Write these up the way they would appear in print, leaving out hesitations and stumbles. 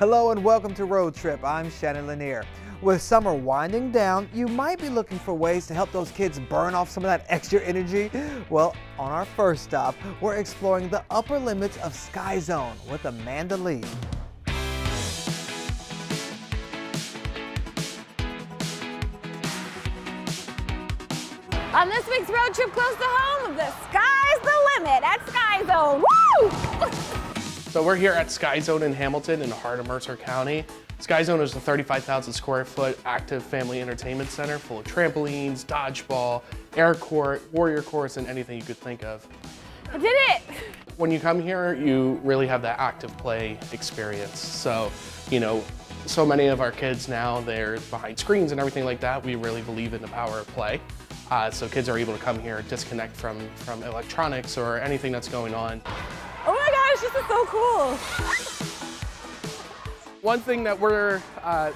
Hello and welcome to Road Trip. I'm Shannon Lanier. With summer winding down, you might be looking for ways to help those kids burn off some of that extra energy. Well, on our first stop, we're exploring the upper limits of Sky Zone with Amanda Lee. On this week's road trip close to home, the sky's the limit at Sky Zone. Woo! So we're here at Sky Zone in Hamilton in the heart of Mercer County. Sky Zone is a 35,000 square foot active family entertainment center full of trampolines, dodgeball, air court, warrior courts, and anything you could think of. I did it! When you come here, you really have that active play experience. So, so many of our kids now, they're behind screens and everything like that. We really believe in the power of play. So kids are able to come here, disconnect from electronics or anything that's going on. Oh my gosh, this is so cool. One thing that we're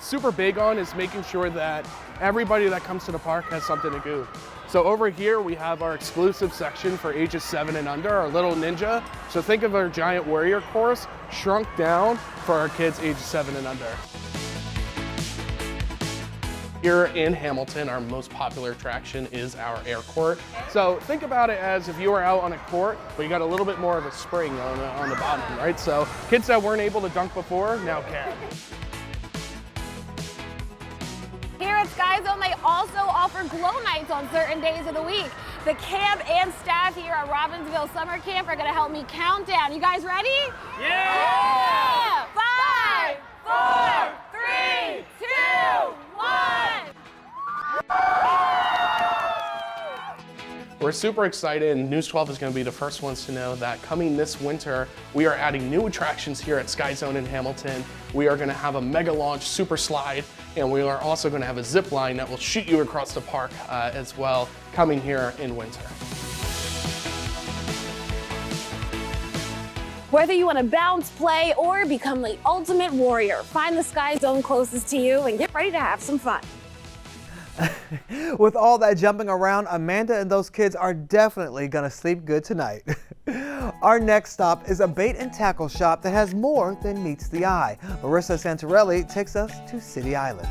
super big on is making sure that everybody that comes to the park has something to do. So over here we have our exclusive section for ages 7 and under, our little ninja. So think of our giant warrior course shrunk down for our kids ages 7 and under. Here in Hamilton, our most popular attraction is our air court. So think about it as if you were out on a court, but you got a little bit more of a spring on the bottom, right? So kids that weren't able to dunk before now can. Here at Sky Zone, they also offer glow nights on certain days of the week. The camp and staff here at Robbinsville Summer Camp are gonna help me count down. You guys ready? Yeah! 5, 4, 3, 2, 1. We're super excited, and News 12 is going to be the first ones to know that coming this winter, we are adding new attractions here at Sky Zone in Hamilton. We are going to have a mega launch super slide, and we are also going to have a zip line that will shoot you across the park as well, coming here in winter. Whether you want to bounce, play, or become the ultimate warrior, find the Sky Zone closest to you and get ready to have some fun. With all that jumping around, Amanda and those kids are definitely gonna sleep good tonight. Our next stop is a bait and tackle shop that has more than meets the eye. Marissa Santorelli takes us to City Island.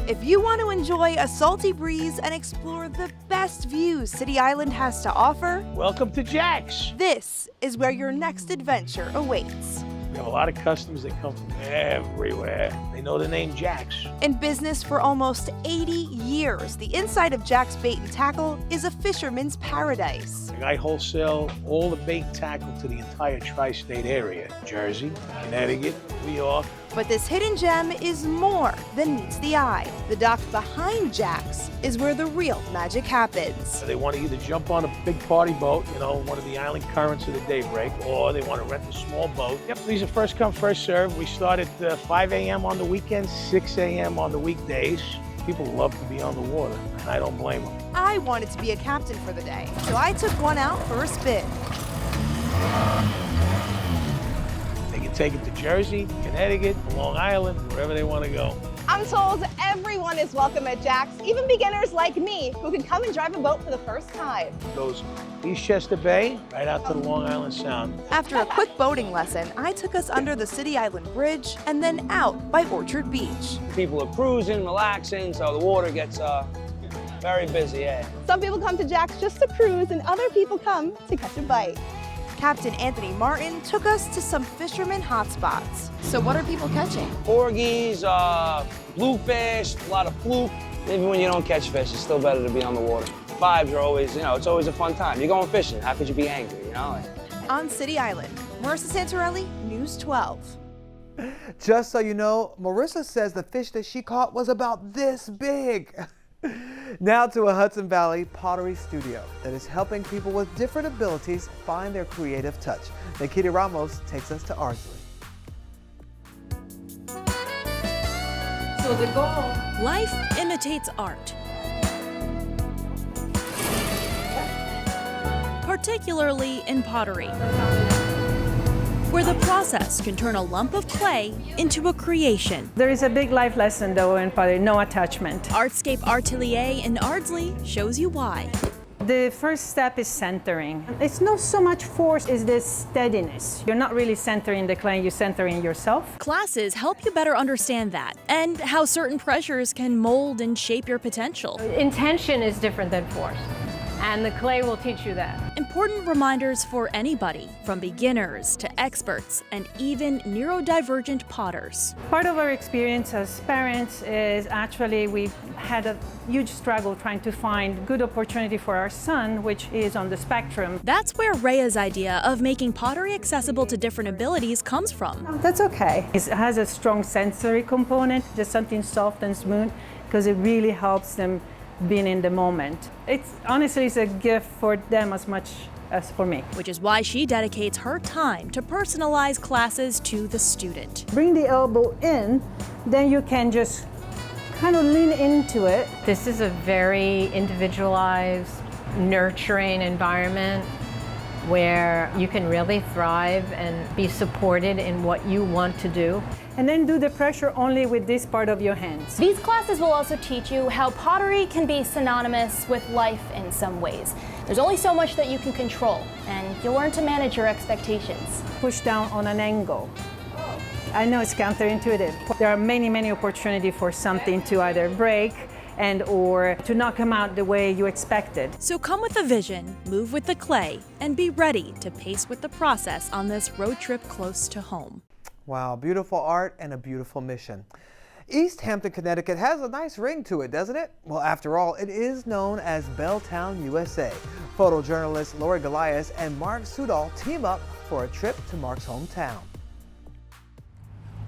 If you want to enjoy a salty breeze and explore the best views City Island has to offer, welcome to Jack's. This is where your next adventure awaits. We have a lot of customers that come from everywhere. They know the name Jack's. In business for almost 80 years, the inside of Jack's Bait and Tackle is a fisherman's paradise. I wholesale all the bait and tackle to the entire tri-state area. Jersey, Connecticut, New York. But this hidden gem is more than meets the eye. The dock behind Jack's is where the real magic happens. They want to either jump on a big party boat, one of the island currents of the daybreak, or they want to rent a small boat. Yep, these are first come, first serve. We start at 5 a.m. on the weekends, 6 a.m. on the weekdays. People love to be on the water, and I don't blame them. I wanted to be a captain for the day, so I took one out for a spin. They can take it to Jersey, Connecticut, Long Island, wherever they want to go. I'm told everyone is welcome at Jack's, even beginners like me who can come and drive a boat for the first time. It goes Eastchester Bay, right out to the Long Island Sound. After a quick boating lesson, I took us under the City Island Bridge and then out by Orchard Beach. People are cruising, relaxing, so the water gets very busy, yeah. Some people come to Jack's just to cruise and other people come to catch a bite. Captain Anthony Martin took us to some fisherman hotspots. So what are people catching? Porgies, bluefish, a lot of fluke. Even when you don't catch fish, it's still better to be on the water. Vibes are always, it's always a fun time. You're going fishing, how could you be angry, On City Island, Marissa Santorelli, News 12. Just so you know, Marissa says the fish that she caught was about this big. Now to a Hudson Valley pottery studio that is helping people with different abilities find their creative touch. Nikita Ramos takes us to Ardsley. So the goal. Life imitates art. Particularly in pottery, where the process can turn a lump of clay into a creation. There is a big life lesson though in pottery, no attachment. Artscape Atelier in Ardsley shows you why. The first step is centering. It's not so much force, it's this steadiness. You're not really centering the clay, you're centering yourself. Classes help you better understand that and how certain pressures can mold and shape your potential. Intention is different than force, and the clay will teach you that. Important reminders for anybody, from beginners to experts and even neurodivergent potters. Part of our experience as parents is actually we've had a huge struggle trying to find good opportunity for our son, which is on the spectrum. That's where Rhea's idea of making pottery accessible to different abilities comes from. Oh, that's okay. It has a strong sensory component, just something soft and smooth, because it really helps them being in the moment. It's honestly it's a gift for them as much as for me. Which is why she dedicates her time to personalize classes to the student. Bring the elbow in, then you can just kind of lean into it. This is a very individualized, nurturing environment where you can really thrive and be supported in what you want to do. And then do the pressure only with this part of your hands. These classes will also teach you how pottery can be synonymous with life in some ways. There's only so much that you can control, and you'll learn to manage your expectations. Push down on an angle. I know it's counterintuitive. There are many opportunities for something to either break and or to not come out the way you expected. So come with a vision, move with the clay, and be ready to pace with the process on this road trip close to home. Wow, beautiful art and a beautiful mission. East Hampton, Connecticut has a nice ring to it, doesn't it? Well, after all, it is known as Belltown, USA. Photojournalists Lori Golias and Mark Sudol team up for a trip to Mark's hometown.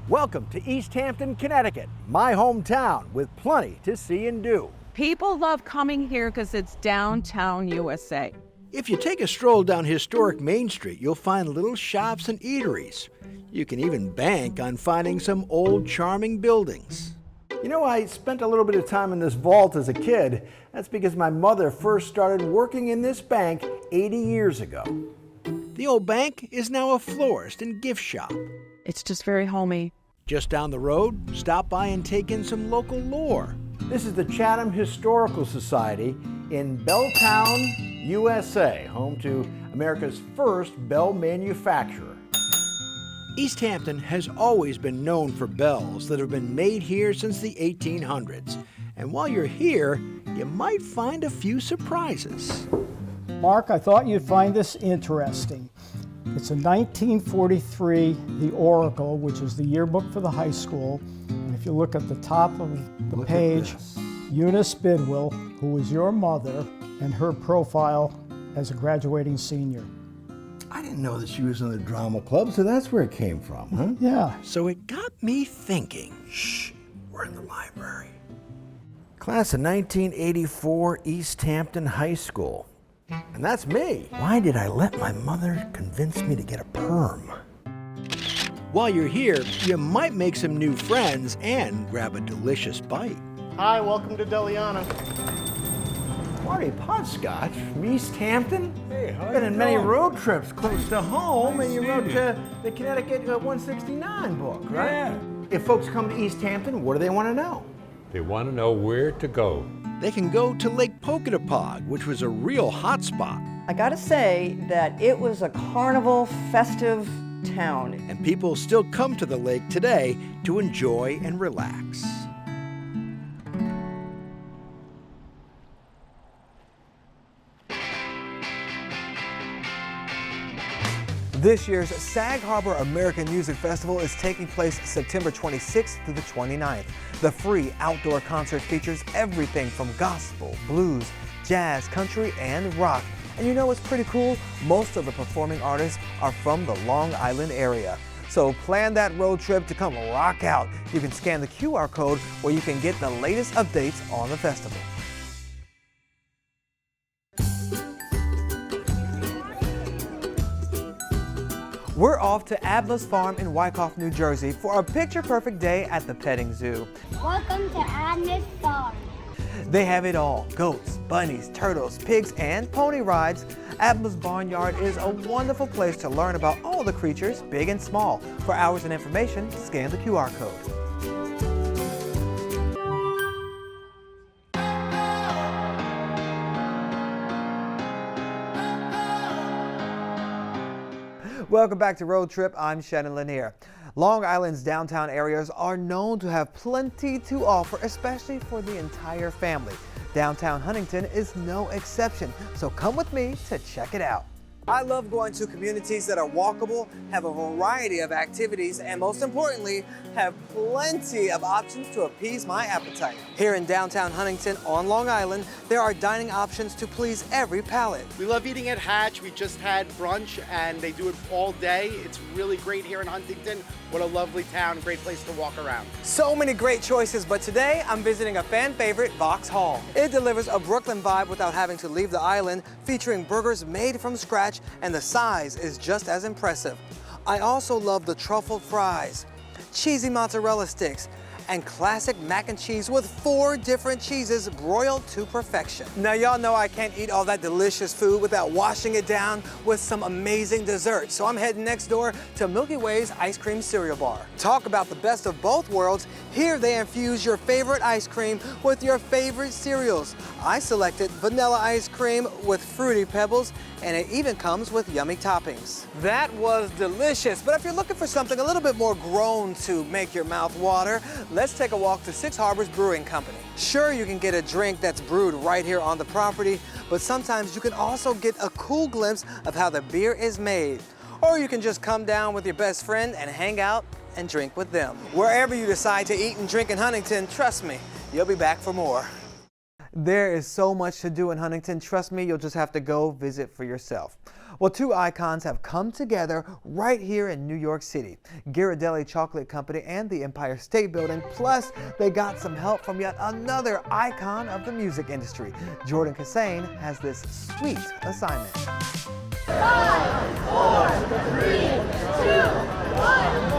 Welcome to East Hampton, Connecticut, my hometown, with plenty to see and do. People love coming here because it's downtown USA. If you take a stroll down historic Main Street, you'll find little shops and eateries. You can even bank on finding some old charming buildings. You know, I spent a little bit of time in this vault as a kid. That's because my mother first started working in this bank 80 years ago. The old bank is now a florist and gift shop. It's just very homey. Just down the road, stop by and take in some local lore. This is the Chatham Historical Society in Belltown, USA, home to America's first bell manufacturer. East Hampton has always been known for bells that have been made here since the 1800s. And while you're here, you might find a few surprises. Mark, I thought you'd find this interesting. It's a 1943, the Oracle, which is the yearbook for the high school. And if you look at the top of the page, Eunice Bidwell, who was your mother, and her profile as a graduating senior. I didn't know that she was in the drama club, so that's where it came from, huh? Yeah. So it got me thinking. Shh, we're in the library. Class of 1984, East Hampton High School. And that's me. Why did I let my mother convince me to get a perm? While you're here, you might make some new friends and grab a delicious bite. Hi, welcome to Deliana. Marty Potscotch from East Hampton? Hey, how Been you in many doing? road trips close to home, Nice and you to wrote meet you. the Connecticut 169 book, right? Yeah. If folks come to East Hampton, what do they want to know? They want to know where to go. They can go to Lake Poketapog, which was a real hot spot. I gotta say that it was a carnival, festive town. And people still come to the lake today to enjoy and relax. This year's Sag Harbor American Music Festival is taking place September 26th through the 29th. The free outdoor concert features everything from gospel, blues, jazz, country, and rock. And you know what's pretty cool? Most of the performing artists are from the Long Island area. So plan that road trip to come rock out. You can scan the QR code where you can get the latest updates on the festival. We're off to Adma's Farm in Wyckoff, New Jersey for a picture-perfect day at the petting zoo. Welcome to Adma's Farm. They have it all: goats, bunnies, turtles, pigs, and pony rides. Adma's Barnyard is a wonderful place to learn about all the creatures, big and small. For hours and information, scan the QR code. Welcome back to Road Trip. I'm Shannon Lanier. Long Island's downtown areas are known to have plenty to offer, especially for the entire family. Downtown Huntington is no exception, so come with me to check it out. I love going to communities that are walkable, have a variety of activities, and most importantly, have plenty of options to appease my appetite. Here in downtown Huntington on Long Island, there are dining options to please every palate. We love eating at Hatch. We just had brunch and they do it all day. It's really great here in Huntington. What a lovely town, great place to walk around. So many great choices, but today I'm visiting a fan favorite, Vauxhall. It delivers a Brooklyn vibe without having to leave the island, featuring burgers made from scratch, and the size is just as impressive. I also love the truffle fries, cheesy mozzarella sticks, and classic mac and cheese with 4 different cheeses broiled to perfection. Now y'all know I can't eat all that delicious food without washing it down with some amazing dessert. So I'm heading next door to Milky Way's Ice Cream Cereal Bar. Talk about the best of both worlds. Here they infuse your favorite ice cream with your favorite cereals. I selected vanilla ice cream with Fruity Pebbles, and it even comes with yummy toppings. That was delicious, but if you're looking for something a little bit more grown to make your mouth water, let's take a walk to Six Harbors Brewing Company. Sure, you can get a drink that's brewed right here on the property, but sometimes you can also get a cool glimpse of how the beer is made. Or you can just come down with your best friend and hang out and drink with them. Wherever you decide to eat and drink in Huntington, trust me, you'll be back for more. There is so much to do in Huntington. Trust me, you'll just have to go visit for yourself. Well, 2 icons have come together right here in New York City. Ghirardelli Chocolate Company and the Empire State Building. Plus, they got some help from yet another icon of the music industry. Jordan Kassane has this sweet assignment. 5, 4, 3, 2, 1.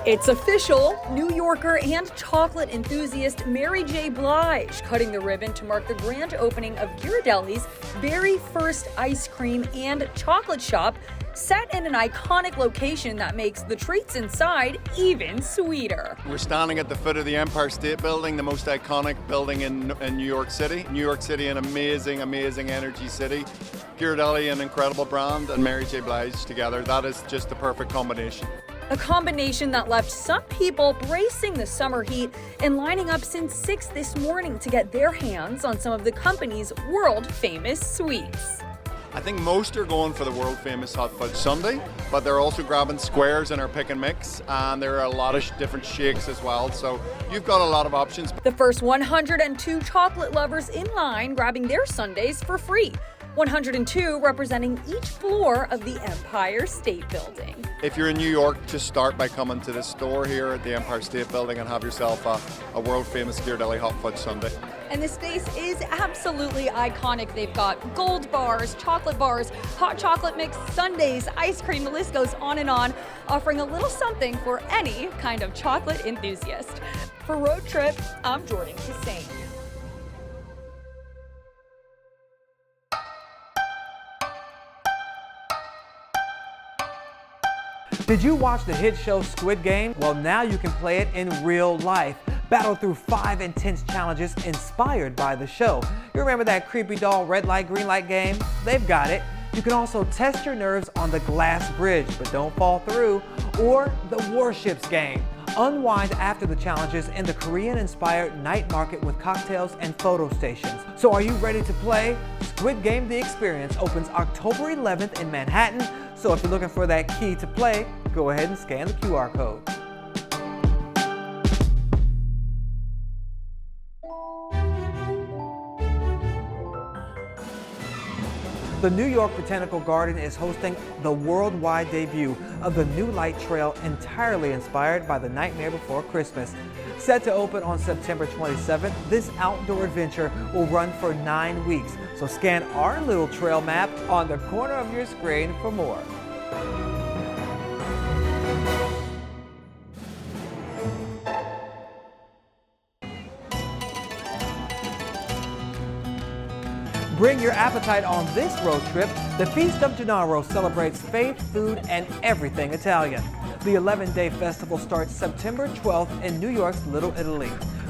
It's official. New Yorker and chocolate enthusiast Mary J. Blige cutting the ribbon to mark the grand opening of Ghirardelli's very first ice cream and chocolate shop, set in an iconic location that makes the treats inside even sweeter. We're standing at the foot of the Empire State Building, the most iconic building in New York City. New York City, an amazing, amazing energy city. Ghirardelli, an incredible brand, and Mary J. Blige together. That is just the perfect combination. A combination that left some people bracing the summer heat and lining up since 6 this morning to get their hands on some of the company's world-famous sweets. I think most are going for the world-famous hot fudge sundae, but they're also grabbing squares in our pick and mix, and there are a lot of different shakes as well, so you've got a lot of options. The first 102 chocolate lovers in line grabbing their sundaes for free. 102 representing each floor of the Empire State Building. If you're in New York, just start by coming to this store here at the Empire State Building and have yourself a world-famous Ghirardelli hot fudge sundae. And the space is absolutely iconic. They've got gold bars, chocolate bars, hot chocolate mix, sundaes, ice cream, the list goes on, offering a little something for any kind of chocolate enthusiast. For Road Trip, I'm Jordan Kassane. Did you watch the hit show Squid Game? Well, now you can play it in real life. Battle through 5 intense challenges inspired by the show. You remember that creepy doll red light, green light game? They've got it. You can also test your nerves on the glass bridge, but don't fall through, or the warships game. Unwind after the challenges in the Korean-inspired night market with cocktails and photo stations. So are you ready to play? Squid Game The Experience opens October 11th in Manhattan. So if you're looking for that key to play, go ahead and scan the QR code. The New York Botanical Garden is hosting the worldwide debut of the new light trail entirely inspired by The Nightmare Before Christmas. Set to open on September 27th, this outdoor adventure will run for 9 weeks. So scan our little trail map on the corner of your screen for more. Bring your appetite on this road trip. The Feast of Gennaro celebrates faith, food, and everything Italian. The 11-day festival starts September 12th in New York's Little Italy.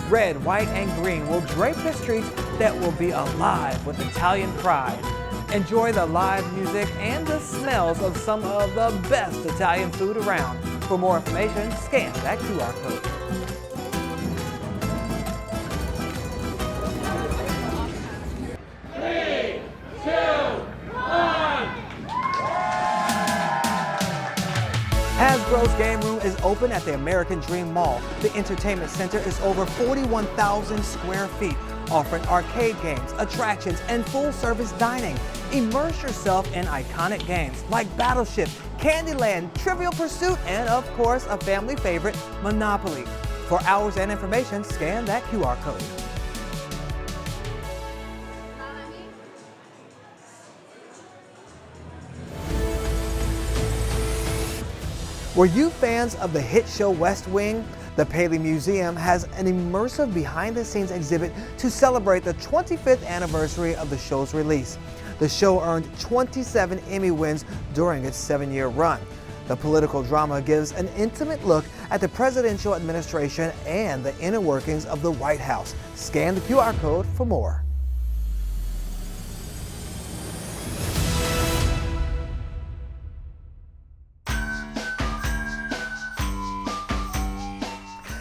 Red, white, and green will drape the streets that will be alive with Italian pride. Enjoy the live music and the smells of some of the best Italian food around. For more information, scan that QR code. Hasbro's Game Room is open at the American Dream Mall. The entertainment center is over 41,000 square feet, offering arcade games, attractions, and full-service dining. Immerse yourself in iconic games like Battleship, Candyland, Trivial Pursuit, and of course, a family favorite, Monopoly. For hours and information, scan that QR code. Were you fans of the hit show West Wing? The Paley Museum has an immersive behind-the-scenes exhibit to celebrate the 25th anniversary of the show's release. The show earned 27 Emmy wins during its 7-year run. The political drama gives an intimate look at the presidential administration and the inner workings of the White House. Scan the QR code for more.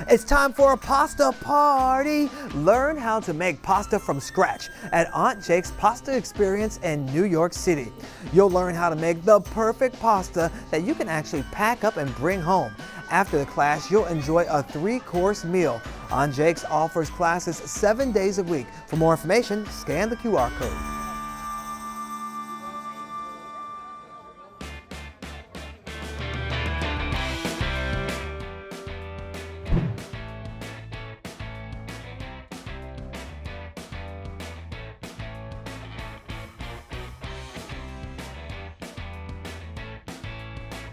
It's time for a pasta party. Learn how to make pasta from scratch at Aunt Jake's Pasta Experience in New York City. You'll learn how to make the perfect pasta that you can actually pack up and bring home. After the class, you'll enjoy a 3-course meal. Aunt Jake's offers classes 7 days a week. For more information, scan the QR code.